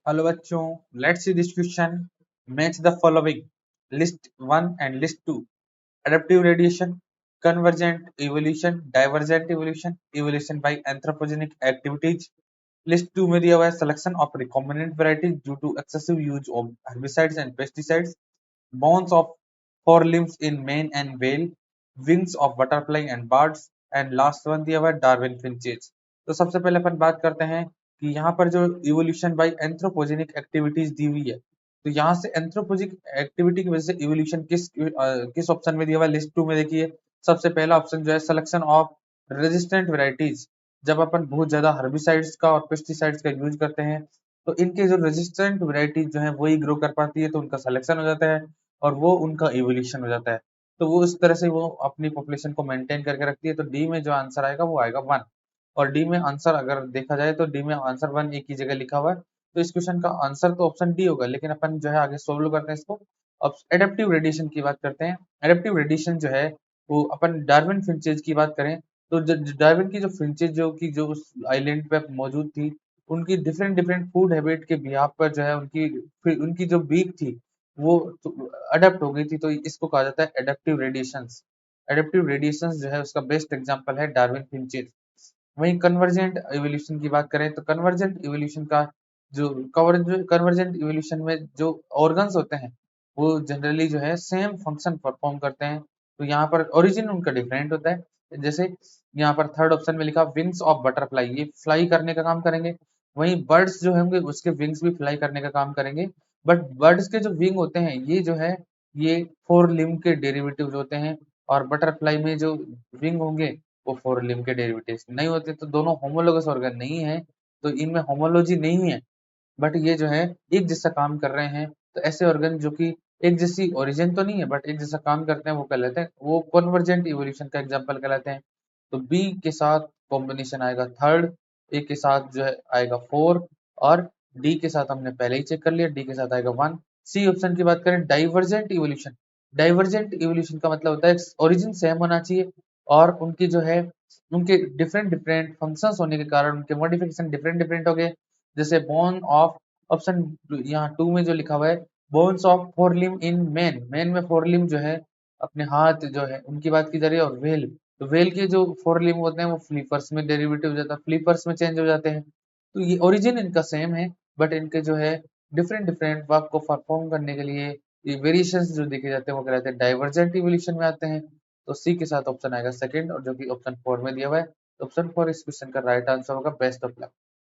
Hello बच्चों, let's see this question. Match the following list 1 and list 2। Adaptive radiation, convergent evolution, divergent evolution, evolution by anthropogenic activities. List 2 में दिया हुआ है selection of recombinant varieties due to excessive use of herbicides and pesticides, bones of forelimbs in mane and whale, wings of butterfly and birds, and last one दिया हुआ है Darwin finches. तो सबसे पहले अपन बात करते हैं कि यहाँ पर जो इवोल्यूशन बाय एंथ्रोपोजेनिक एक्टिविटीज दी हुई है, तो यहाँ से एंथ्रोपोजेनिक एक्टिविटी की वजह से इवोल्यूशन किस ऑप्शन में दिया हुआ है लिस्ट 2 में। देखिए सबसे पहला ऑप्शन जो है सिलेक्शन ऑफ रेजिस्टेंट वेराइटीज। जब अपन बहुत ज्यादा हर्बिसाइड्स का और पेस्टिसाइड्स का यूज करते हैं तो इनके जो रेजिस्टेंट वेराइटीज जो है वही ग्रो कर पाती है, तो उनका सिलेक्शन हो जाता है और वो उनका इवोल्यूशन हो जाता है। तो वो इस तरह से वो अपनी पॉपुलेशन को मेंटेन करके रखती है। तो डी में जो आंसर आएगा वो आएगा 1। और डी में आंसर अगर देखा जाए तो डी में आंसर 1 एक ही जगह लिखा हुआ है, तो इस क्वेश्चन का आंसर तो ऑप्शन डी होगा। लेकिन अपन जो है आगे सोल्व करते हैं इसको। अब एडेप्टिव रेडिएशन की बात करते हैं। एडेप्टिव रेडिएशन जो है वो अपन डार्विन फिंचेज की बात करें तो डार्विन की जो फिंचेज जो उस आइलैंड पे मौजूद थी, उनकी डिफरेंट डिफरेंट फूड हैबिट के बिहाफ पर जो है उनकी उनकी जो बीक थी वो अडेप्ट हो गई थी, तो इसको कहा जाता है एडेप्टिव रेडिएशंस। एडेप्टिव रेडिएशंस जो है उसका बेस्ट एग्जांपल है डार्विन फिंचेस। वहीं कन्वर्जेंट इवोल्यूशन की बात करें तो कन्वर्जेंट इवोल्यूशन का जो कन्वर्जेंट इवोल्यूशन में जो ऑर्गन्स होते हैं वो जनरली जो है सेम फंक्शन परफॉर्म करते हैं। तो यहाँ पर ओरिजिन उनका डिफरेंट होता है। जैसे यहाँ पर थर्ड ऑप्शन में लिखा विंग्स ऑफ बटरफ्लाई, ये फ्लाई करने का काम करेंगे। वहीं बर्ड्स जो होंगे उसके विंग्स भी फ्लाई करने का काम करेंगे। बट बर्ड्स के जो विंग होते हैं ये जो है ये फोर लिम्ब के डेरिवेटिव्स होते हैं, और बटरफ्लाई में जो विंग होंगे वो फोर लिम्ब के डेरिवेटिव्स नहीं होते। तो दोनों होमोलोगस ऑर्गन नहीं है, तो इनमें होमोलॉजी नहीं है, बट ये जो है एक जैसा काम कर रहे हैं। तो ऐसे ऑर्गन जो कि एक जैसी ओरिजिन तो नहीं है बट एक जैसा काम करते हैं वो कहलाते हैं, वो कन्वर्जेंट इवोल्यूशन का एग्जांपल कहलाते हैं। तो बी के साथ कॉम्बिनेशन आएगा थर्ड, ए के साथ जो है आएगा 4, और डी के साथ हमने पहले ही चेक कर लिया, डी के साथ आएगा 1। सी ऑप्शन की बात करें डाइवर्जेंट इवोल्यूशन। डाइवर्जेंट इवोल्यूशन का मतलब होता है ओरिजिन सेम होना चाहिए और उनकी जो है उनके डिफरेंट डिफरेंट फंक्शंस होने के कारण उनके मॉडिफिकेशन डिफरेंट डिफरेंट हो गए। जैसे बोन ऑफ ऑप्शन यहाँ 2 में जो लिखा हुआ है bones of forelimb in man, man में फोरलिम जो है अपने हाथ जो है उनकी बात की जा रही है। और व्हेल, तो व्हेल के जो फोरलिम होते हैं वो फ्लिपर्स में डेरिवेटिव हो जाता है, फ्लिपर्स में चेंज हो जाते हैं। तो ये ओरिजिन इनका सेम है बट इनके जो है डिफरेंट डिफरेंट वर्क को परफॉर्म करने के लिए ये वेरिएशंस जो देखे जाते हैं वो कहलाते हैं डाइवर्जेंट इवोल्यूशन में आते हैं। तो सी के साथ ऑप्शन आएगा सेकंड, और जो कि ऑप्शन 4 में दिया हुआ है। तो ऑप्शन 4 इस क्वेश्चन का राइट आंसर होगा। Best of luck.